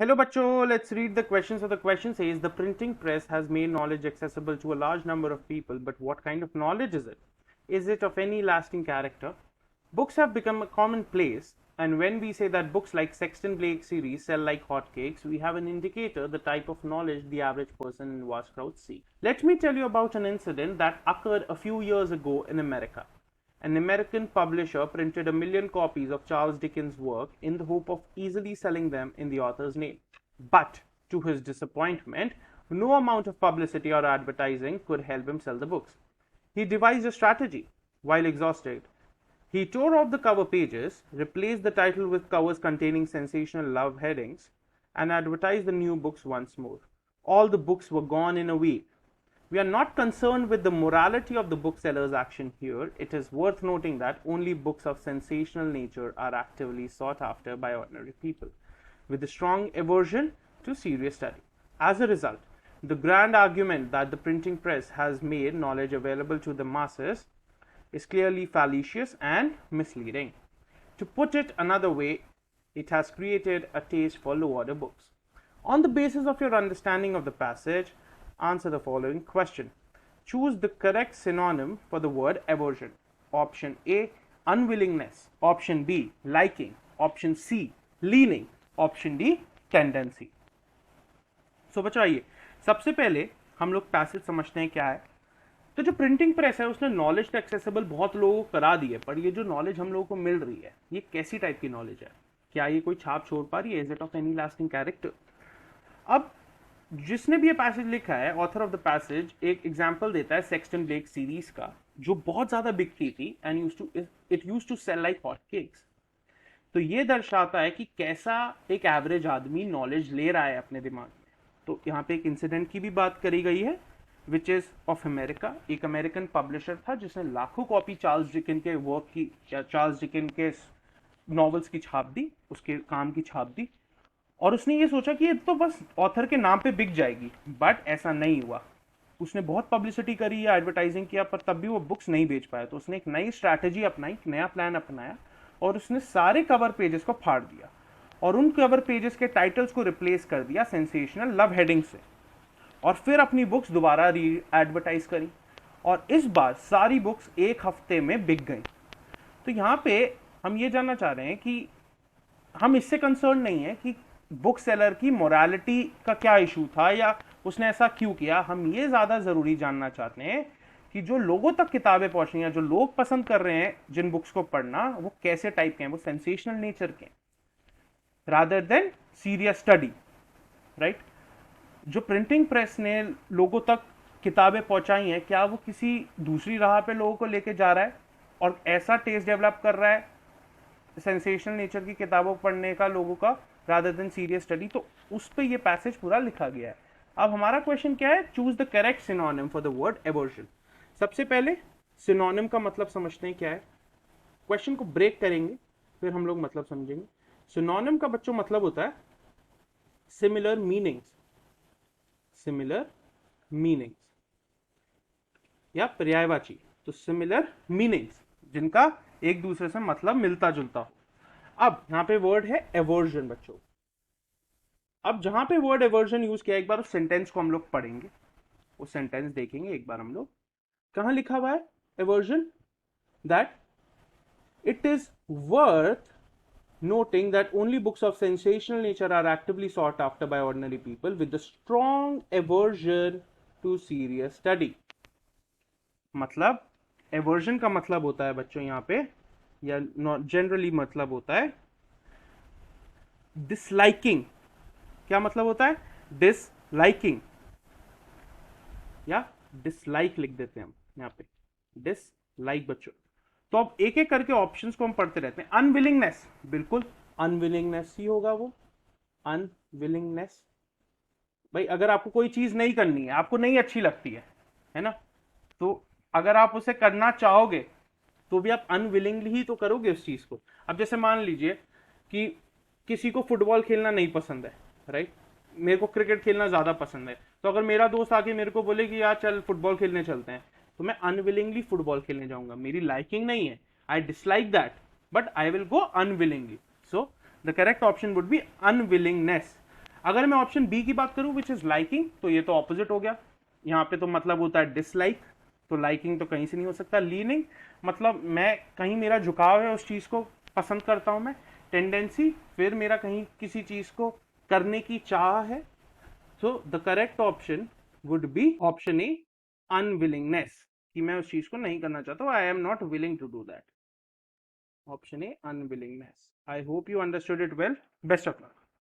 Hello bachcho, let's read the question. So the question says the printing press has made knowledge accessible to a large number of people, but what kind of knowledge is it? Is it of any lasting character? Books have become a commonplace, and when we say that books like Sexton Blake series sell like hotcakes, we have an indicator the type of knowledge the average person in vast crowds seek. Let me tell you about an incident that occurred a few years ago in America. An American publisher printed 1 million copies of Charles Dickens' work in the hope of easily selling them in the author's name. But, to his disappointment, no amount of publicity or advertising could help him sell the books. He devised a strategy. While exhausted, he tore off the cover pages, replaced the title with covers containing sensational love headings, and advertised the new books once more. All the books were gone in a week. We are not concerned with the morality of the bookseller's action here. It is worth noting that only books of sensational nature are actively sought after by ordinary people, with a strong aversion to serious study. As a result, the grand argument that the printing press has made knowledge available to the masses is clearly fallacious and misleading. To put it another way, it has created a taste for low order books. On the basis of your understanding of the passage, answer the following question. Choose the correct synonym for the word aversion. Option A, unwillingness. Option B, liking. Option C, leaning. Option D, tendency. सो बच्चों आइए, सबसे पहले हम लोग passage समझते हैं क्या है. तो जो प्रिंटिंग प्रेस है उसने नॉलेज तो एक्सेसिबल बहुत लोगों को करा दी है, पर ये जो नॉलेज हम लोगों को मिल रही है ये कैसी टाइप की नॉलेज है? क्या ये कोई छाप छोड़ पा रही है? Is it of any lasting character? अब जिसने भी ये पैसेज लिखा है, ऑथर ऑफ द पैसेज, एक एग्जांपल देता है सेक्सटन ब्लेक सीरीज का, जो बहुत ज्यादा बिकती थी and it used to sell like hot cakes. तो ये दर्शाता है कि कैसा एक एवरेज आदमी नॉलेज ले रहा है अपने दिमाग में. तो यहाँ पे एक इंसिडेंट की भी बात करी गई है विच इज ऑफ अमेरिका. एक अमेरिकन पब्लिशर था जिसने लाखों कॉपी चार्ल्स डिकन के वर्क की, चार्ल्स डिकन के नॉवेल्स की छाप दी, उसके काम की छाप दी, और उसने ये सोचा कि ये तो बस ऑथर के नाम पे बिक जाएगी. बट ऐसा नहीं हुआ. उसने बहुत पब्लिसिटी करी या एडवर्टाइजिंग किया, पर तब भी वो बुक्स नहीं बेच पाया. तो उसने एक नई स्ट्रैटेजी अपनाई, एक नया प्लान अपनाया, और उसने सारे कवर पेजेस को फाड़ दिया और उन कवर पेजेस के टाइटल्स को रिप्लेस कर दिया सेंसेशनल लव हेडिंग से, और फिर अपनी बुक्स दोबारा री एडवर्टाइज करी, और इस बार सारी बुक्स एक हफ्ते में बिक गई. तो यहाँ पे हम ये जानना चाह रहे हैं कि हम इससे कंसर्न नहीं है कि बुक सेलर की मोरालिटी का क्या इशू था या उसने ऐसा क्यों किया. हम ये ज्यादा जरूरी जानना चाहते हैं कि जो लोगों तक किताबें पहुंच रही हैं, जो लोग पसंद कर रहे हैं जिन बुक्स को पढ़ना, वो कैसे टाइप के हैं, वो सेंसेशनल नेचर के, rather than serious study. Right? जो प्रिंटिंग प्रेस ने लोगों तक किताबें पहुंचाई हैं, क्या वो किसी दूसरी राह पे लोगों को लेके जा रहा है और ऐसा टेस्ट डेवलप कर रहा है सेंसेशनल नेचर की किताबों पढ़ने का लोगों का, रादर देन सीरियस स्टडी? तो उस पर यह पैसेज पूरा लिखा गया है. अब हमारा क्वेश्चन क्या है? Choose the correct synonym for the word aversion. सबसे पहले सिनोनिम का मतलब समझते हैं क्या है. क्वेश्चन को ब्रेक करेंगे, फिर हम लोग मतलब समझेंगे. सिनोनिम का बच्चों मतलब होता है सिमिलर मीनिंग्स, सिमिलर मीनिंग्स या पर्यायवाची. तो सिमिलर मीनिंग्स जिनका एक दूसरे से मतलब मिलता जुलता हो. अब यहां पे वर्ड है एवर्जन बच्चों. अब जहां पे वर्ड एवर्जन यूज किया, एक बार उस सेंटेंस को हम लोग पढ़ेंगे, उस सेंटेंस देखेंगे एक बार हम लोग. कहां लिखा हुआ है aversion? That it is worth noting that only books of sensational nature are actively sought after by ordinary people with a strong aversion to serious study. मतलब एवर्जन का मतलब होता है बच्चों यहां पे, या जनरली मतलब होता है डिसलाइकिंग. क्या मतलब होता है? डिसलाइकिंग या डिसलाइक लिख देते हैं हम यहां पे, डिसलाइक बच्चों. तो अब एक एक करके ऑप्शंस को हम पढ़ते रहते हैं. अनविलिंगनेस, बिल्कुल अनविलिंगनेस ही होगा वो. अनविलिंगनेस, भाई अगर आपको कोई चीज नहीं करनी है, आपको नहीं अच्छी लगती है ना, तो अगर आप उसे करना चाहोगे तो भी आप अनविलिंगली ही तो करोगे उस चीज को. अब जैसे मान लीजिए कि किसी को फुटबॉल खेलना नहीं पसंद है, राइट, मेरे को क्रिकेट खेलना ज्यादा पसंद है. तो अगर मेरा दोस्त आके मेरे को बोले कि यार चल फुटबॉल खेलने चलते हैं, तो मैं अनविलिंगली फुटबॉल खेलने जाऊंगा. मेरी लाइकिंग नहीं है, I dislike that, but I will go unwillingly. So the correct option would B unwillingness. अगर मैं ऑप्शन बी की बात करूं विच इज लाइकिंग, तो ये तो ऑपोजिट हो गया, यहाँ पे तो मतलब होता है डिसलाइक, तो लाइकिंग तो कहीं से नहीं हो सकता। लीनिंग मतलब मैं कहीं मेरा झुकाव है, उस चीज को पसंद करता हूं मैं। टेंडेंसी फिर मेरा कहीं किसी चीज को करने की चाह है। So the correct option would be option A, unwillingness, कि मैं उस चीज को नहीं करना चाहता, I am not willing to do that. Option A, unwillingness. I hope you understood it well. Best of luck.